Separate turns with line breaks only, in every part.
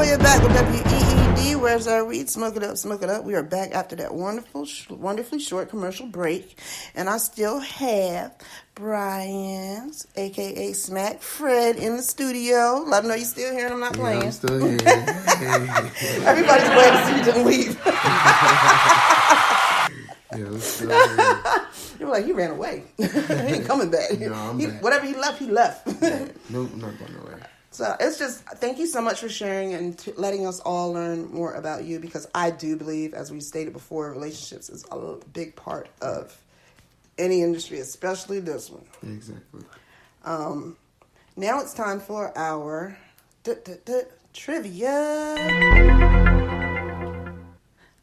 you're back with W.E.E.D. Where's our weed? Smoke it up, smoke it up. We are back after that wonderfully short commercial break. And I still have Brian's, a.k.a. Smack Fred, in the studio. Let him know you're still here and I'm not playing.
I'm still here.
Everybody's glad to see you didn't leave.
Yeah, I'm still here.
You were like, he ran away. He ain't coming back.
No, I'm back.
Whatever he left.
Yeah. Nope, I'm not going nowhere.
So it's just, thank you so much for sharing and letting us all learn more about you, because I do believe, as we stated before, relationships is a big part of any industry, especially this one.
Exactly.
Now it's time for our trivia.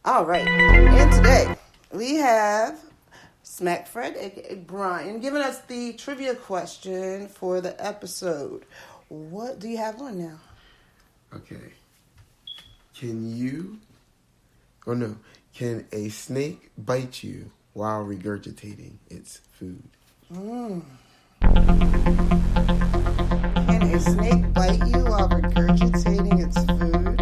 All right. And today we have Smack Fred, aka Brian, giving us the trivia question for the episode. What do you have on now?
Okay. Can a snake bite you while regurgitating its food?
Can a snake bite you while regurgitating its food?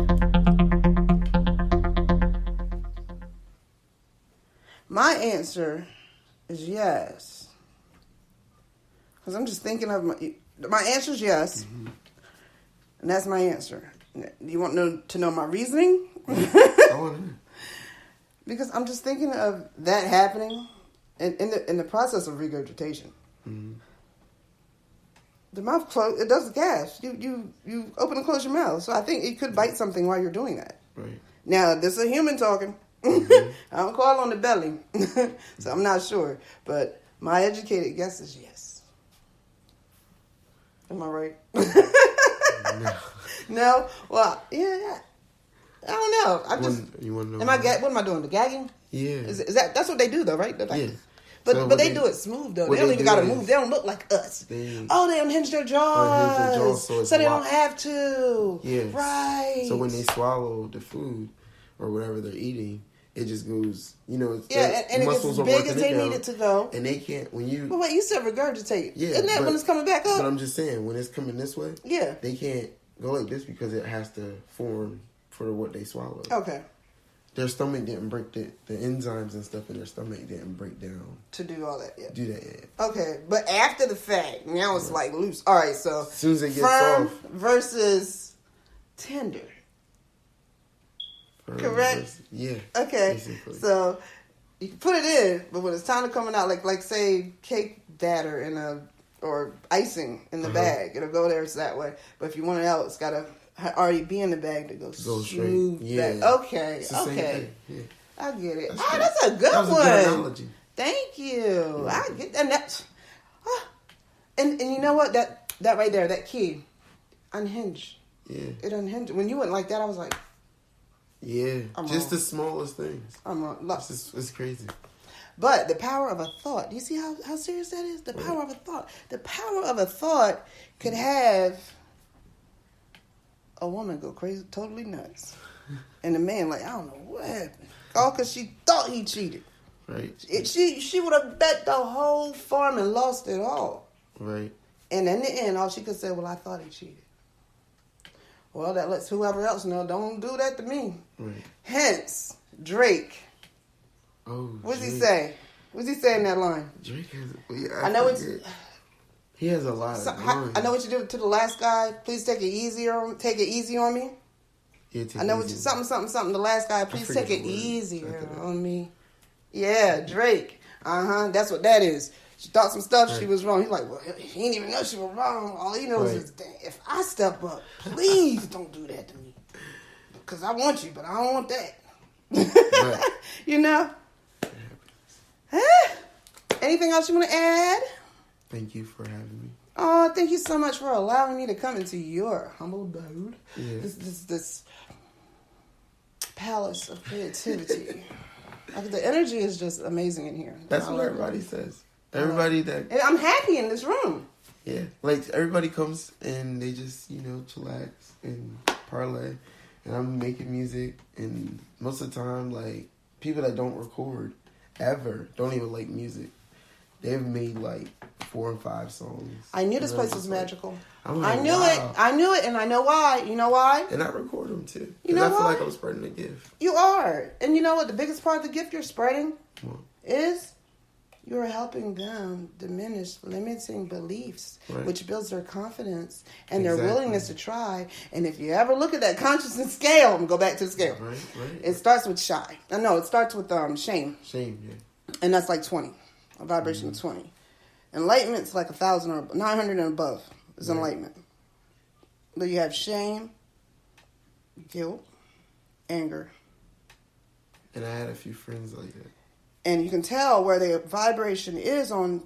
My answer is yes. Because I'm just thinking of my answer is yes. Mm-hmm. And that's my answer. You want to know my reasoning?
I want to know.
Because I'm just thinking of that happening in the process of regurgitation. Mm-hmm. The mouth close, it does the gas. You open and close your mouth. So I think it could bite something while you're doing that.
Right.
Now, this is a human talking.
Mm-hmm.
I don't call on the belly. So I'm not sure. But my educated guess is yes. Am I right?
No.
No? Well, yeah. I don't know.
You want to know?
What am I doing? The gagging?
Yeah.
Is that's what they do though, right? Like,
yeah.
But they do it smooth though. They don't even gotta move. They don't look like us. They unhinge their jaws. So they don't have to.
Yeah.
Right.
So when they swallow the food or whatever they're eating, it just goes, and
it gets as big as they need it to go.
And they can't, But
wait, you said regurgitate.
Yeah.
Isn't that when it's coming back up?
But I'm just saying, when it's coming this way,
yeah,
they can't go like this because it has to form for what they swallow.
Okay.
Their stomach didn't break the enzymes and stuff in their stomach didn't break down.
To do all that, yeah.
Do that, yeah.
Okay, but after the fact, now it's like loose. All right, so
as soon as it gets
firm
soft
versus tender. Correct?
Yeah.
Okay.
Basically.
So you can put it in, but when it's time to coming out, like say cake batter or icing in the bag, it'll go there. It's that way. But if you want it out, it's gotta already be in the bag to go smooth.
Yeah.
Back. Okay. Okay.
Yeah.
I get it.
That's
that's a good one.
A good analogy.
Thank you.
Yeah.
I get that. And you know what? That right there, that key, unhinged.
Yeah.
It unhinged. When you went like that, I was like.
Yeah, just the smallest things. It's crazy.
But the power of a thought. Do you see how serious that is? The power of a thought. The power of a thought could have a woman go crazy, totally nuts. And the man like, I don't know what happened. All because she thought he cheated.
Right.
She would have bet the whole farm and lost it all.
Right.
And in the end, all she could say, well, I thought he cheated. Well, that lets whoever else know, don't do that to me.
Right.
Hence, Drake.
Oh,
What's he say? What's he say in that line?
Drake has...
I know it's...
He has a lot of lines.
I know what you did to the last guy. Please take it easy on me.
Yeah,
I know what you... Something. The last guy, please take it easier on me. Yeah, Drake. That's what that is. She thought some stuff she was wrong. He's like, well, he didn't even know she was wrong. All he knows is, if I step up, please don't do that to me. Because I want you, but I don't want that. Right. You know? Anything else you want to add?
Thank you for having me.
Oh, thank you so much for allowing me to come into your humble abode. Yeah. This palace of creativity. The energy is just amazing in here.
That's what everybody says. Everybody that...
And I'm happy in this room.
Yeah. Like, everybody comes and they just, chillax and parlay. And I'm making music. And most of the time, like, people that don't record ever don't even like music. They've made, like, 4 and 5 songs.
I knew this place was magical.
Like,
I knew it, and I know why. You know why?
And I record them, too.
You know
I feel
what?
like I'm spreading a gift.
You are. And you know what? The biggest part of the gift you're spreading
What?
is you're helping them diminish limiting beliefs,
Right.
which builds their confidence and their
Exactly.
willingness to try. And if you ever look at that consciousness scale, I'm going to go back to the scale.
Right.
It starts with shy. No, it starts with shame.
Shame, yeah.
And that's like 20, a vibration of 20. Enlightenment's like 1,000 or 900 and above is
Right.
enlightenment. But you have shame, guilt, anger.
And I had a few friends like that.
And you can tell where the vibration is in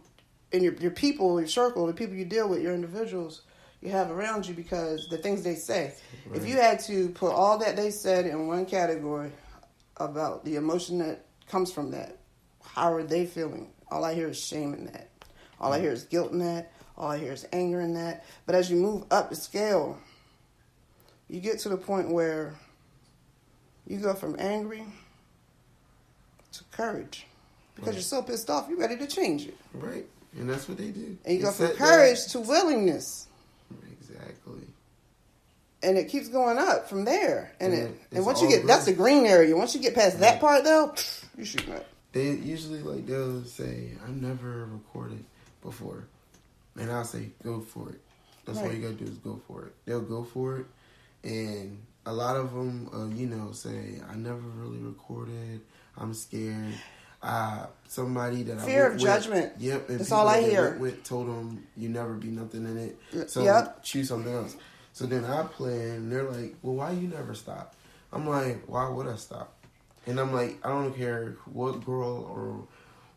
your people, your circle, the people you deal with, your individuals you have around you, because the things they say. Right. If you had to put all that they said in one category about the emotion that comes from that, how are they feeling? All I hear is shame in that. All I hear is guilt in that. All I hear is anger in that. But as you move up the scale, you get to the point where you go from angry to courage. Because you're so pissed off, you're ready to change it.
Right. And that's what they do.
And you go from courage to willingness.
Exactly.
And it keeps going up from there. And once you get,
growth.
That's the green area. Once you get past that part, though, you're shooting up.
They usually, they'll say, I've never recorded before. And I'll say, go for it. That's all you gotta do is go for it. They'll go for it. And a lot of them, say, I never really recorded. I'm scared. Somebody that
fear
I
of judgment.
Yep. And
that's all I hear.
Told them, you never be nothing in it. So choose something else. So then I play and they're like, well, why you never stop? I'm like, why would I stop? And I'm like, I don't care what girl or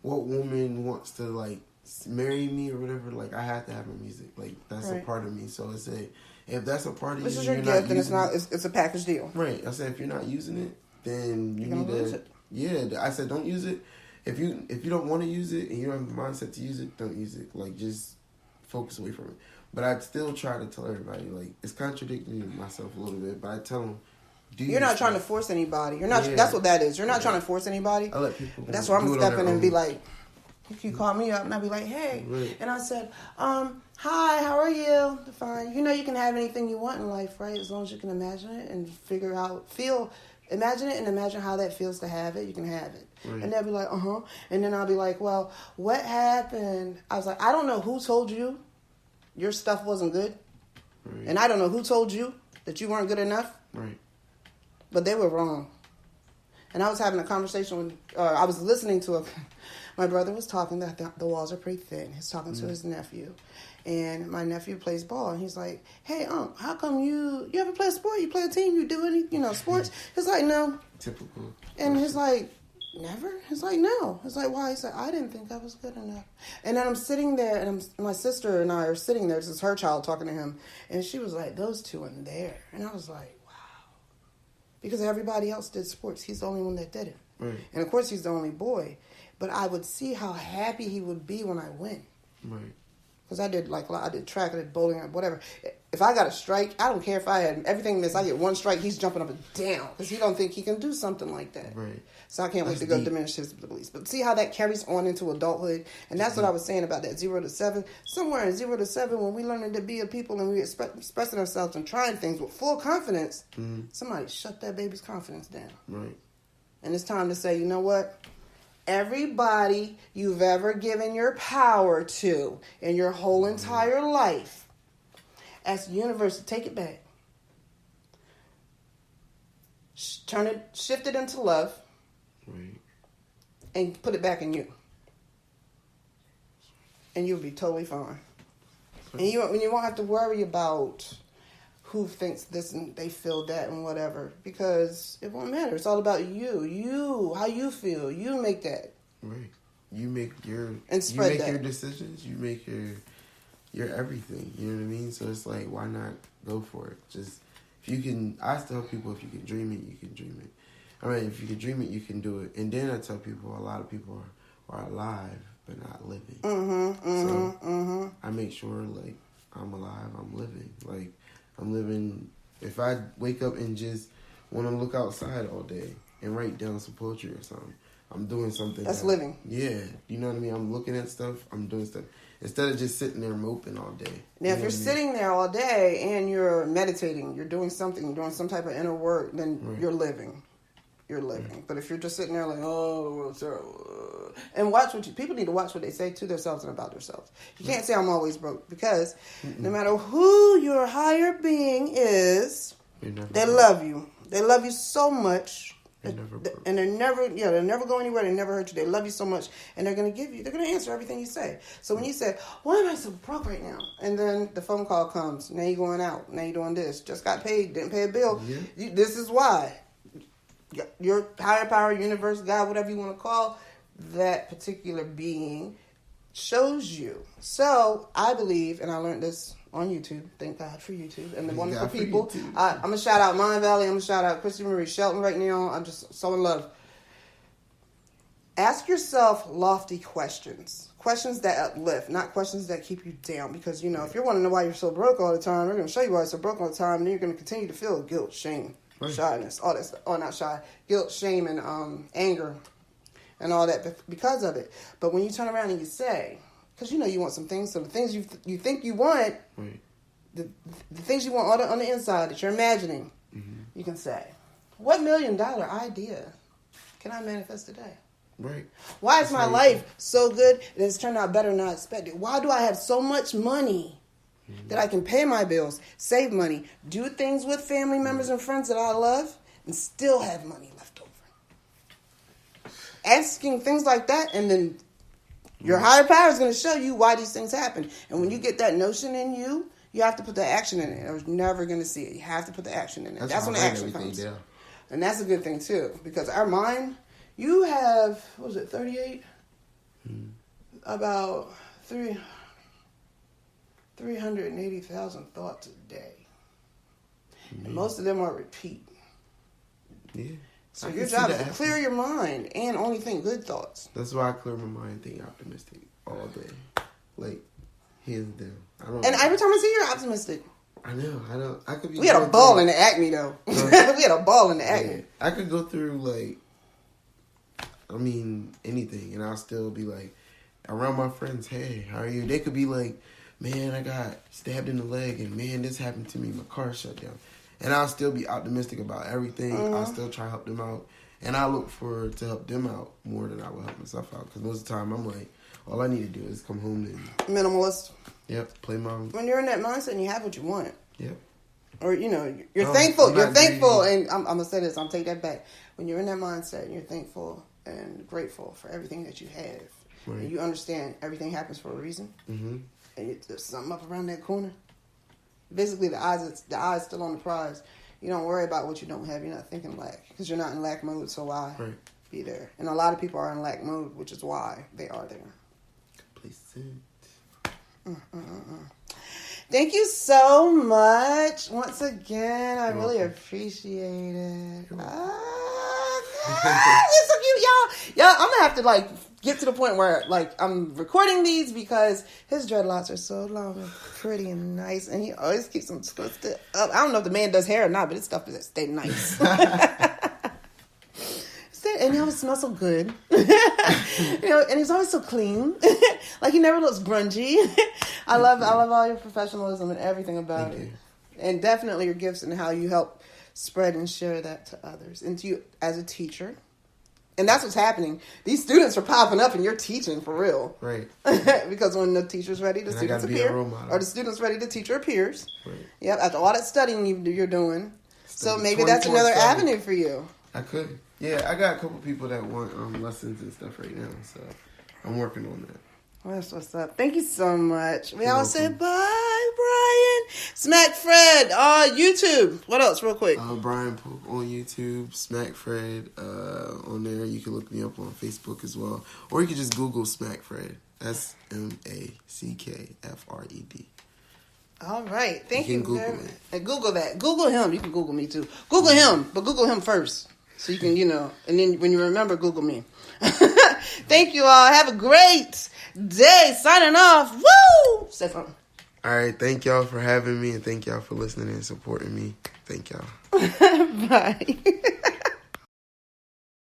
what woman wants to marry me or whatever. I have to have my music. That's a part of me. So I say, if that's a part of
this
you,
is your gift, and it's a package deal.
Right. I said, if you're not using it, then you need to
lose it.
Yeah. I said, don't use it. If you don't want to use it and you don't have the mindset to use it, don't use it. Just focus away from it. But I still try to tell everybody, it's contradicting myself a little bit, but I tell them,
you're not trying to force anybody. You're not. Yeah. That's what that is. You're not trying to force anybody.
I let people.
That's where I'm gonna step in and be like, you call me up and I'll be like, hey. Right. And I said, hi, how are you? Fine. You can have anything you want in life, right? As long as you can imagine it and imagine it and imagine how that feels to have it, you can have it. Right. And they'll be like, uh-huh. And then I'll be like, well, what happened? I was like, I don't know who told you your stuff wasn't good. Right. And I don't know who told you that you weren't good enough.
Right.
But they were wrong. And I was having a conversation with, I was listening to my brother was talking that the walls are pretty thin. He's talking to his nephew. And my nephew plays ball. And he's like, hey, how come you ever play a sport? You play a team? You do any, sports? He's like, no.
Typical.
And he's like, never? He's like, no. He's like, why? He's like, I didn't think I was good enough. And then I'm sitting there, and my sister and I are sitting there. This is her child talking to him. And she was like, those two in there. And I was like, because everybody else did sports. He's the only one that did it.
Right.
And, of course, he's the only boy. But I would see how happy he would be when I win.
Right.
Because I did track, I did bowling, whatever. If I got a strike, I don't care if I had everything missed. I get one strike, he's jumping up and down. Because he don't think he can do something like that.
Right.
So I can't wait to go diminish his beliefs. But see how that carries on into adulthood. And that's what I was saying about that 0 to 7. Somewhere in 0 to 7, when we learning to be a people and we expressing ourselves and trying things with full confidence, somebody shut that baby's confidence down.
Right.
And it's time to say, you know what? Everybody you've ever given your power to in your whole entire life, ask the universe to take it back. Shift it into love.
Right.
And put it back in you. And you'll be totally fine. And you won't have to worry about who thinks this and they feel that and whatever. Because it won't matter. It's all about you. You, how you feel. You make that.
Right. You make your
your
decisions. You make your everything. You know what I mean? So it's like, why not go for it? Just, if you can, I tell people, if you can dream it, you can dream it. I mean, if you can dream it, you can do it. And then I tell people, a lot of people are alive, but not living. I make sure, I'm alive, I'm living. I'm living. If I wake up and just want to look outside all day and write down some poetry or something, I'm doing something.
That's living.
Yeah. You know what I mean? I'm looking at stuff, I'm doing stuff. instead of just sitting there moping all day.
Now, if you're sitting there all day and you're meditating, you're doing something, you're doing some type of inner work, then you're living. You're living. But if you're just sitting there like, oh, the world's terrible, and watch people need to watch what they say to themselves and about themselves. You can't say I'm always broke, because no matter who your higher being is, they love you. They love you so much. And they're never go anywhere. They never hurt you. They love you so much, and they're going to answer everything you say. So when you say, why am I so broke right now? And then the phone call comes. Now you're going out. Now you're doing this. Just got paid. Didn't pay a bill. Yeah. This is why. Your higher power, universe, God, whatever you want to call that particular being, shows you. So I believe, and I learned this on YouTube. Thank God for YouTube and the wonderful people. I'm going to shout out Mind Valley. I'm going to shout out Christy Marie Shelton right now. I'm just so in love. Ask yourself lofty questions. Questions that uplift, not questions that keep you down. Because, if you're wanting to know why you're so broke all the time, we're going to show you why you're so broke all the time, and then you're going to continue to feel guilt, shame, shyness, all that stuff. Oh, not shy. Guilt, shame, and anger, and all that because of it. But when you turn around and you say, because you want some things, so the things you think you want, the things you want on the inside that you're imagining, you can say, what $1 million idea can I manifest today?
Right.
Why is my life so good and it's turned out better than I expected? Why do I have so much money that I can pay my bills, save money, do things with family members and friends that I love, and still have money left over? Asking things like that, and then your higher power is going to show you why these things happen. And when you get that notion in you, you have to put the action in it. I was never going to see it. You have to put the action in it. That's when the action comes. Down. And that's a good thing, too. Because our mind, you have, 38? About 380,000 thoughts a day. And most of them are repeat. Yeah. So your job is to clear your mind and only think good thoughts.
That's why I clear my mind and think optimistic all day. Like, hands down.
And every time I see you, you're optimistic.
I know. I could be.
We had a ball in the Acme, though. We had a ball in the Acme.
I could go through, anything, and I'll still be like, around my friends, hey, how are you? They could be like, man, I got stabbed in the leg, and man, this happened to me. My car shut down. And I'll still be optimistic about everything. I'll still try to help them out. And I look to help them out more than I will help myself out. Because most of the time, I'm like, all I need to do is come home and...
Minimalist.
Yep, play my...
When you're in that mindset and you have what you want.
Yep.
Or, you're thankful. You're thankful. And I'm going to say this. I'm going to take that back. When you're in that mindset and you're thankful and grateful for everything that you have. Right. And you understand everything happens for a reason. Mm-hmm. And there's something up around that corner. Basically, the eye's still on the prize. You don't worry about what you don't have. You're not thinking lack. Because you're not in lack mode, so why be there? And a lot of people are in lack mode, which is why they are there.
Complacent.
Thank you so much. Once again, I really appreciate it. You're so cute, y'all. I'm going to have to, get to the point where, I'm recording these because his dreadlocks are so long and pretty and nice, and he always keeps them twisted up. I don't know if the man does hair or not, but his stuff is stay nice. And he always smells so good. And he's always so clean. He never looks grungy. I love all your professionalism and everything about it. And definitely your gifts and how you help spread and share that to others. And to you as a teacher. And that's what's happening. These students are popping up and you're teaching for real.
Right.
Because when the teacher's ready, the students appear. Or the student's ready, the teacher appears. Right. Yep, after all that studying you're doing. So maybe that's another avenue for you.
I could. Yeah, I got a couple people that want lessons and stuff right now. So I'm working on that.
That's what's up. Thank you so much. We all said bye, Brian. Smack Fred on YouTube. What else, real quick?
Brian Pope on YouTube. Smack Fred on there. You can look me up on Facebook as well, or you can just Google Smack Fred. SMACKFRED.
All right. Thank you. Google it. And Google that. Google him. You can Google me too. Google him, but Google him first. So you can, and then when you remember, Google me. Thank you all. Have a great day. Signing off. Woo! Say something.
All right. Thank y'all for having me, and thank y'all for listening and supporting me. Thank y'all.
Bye.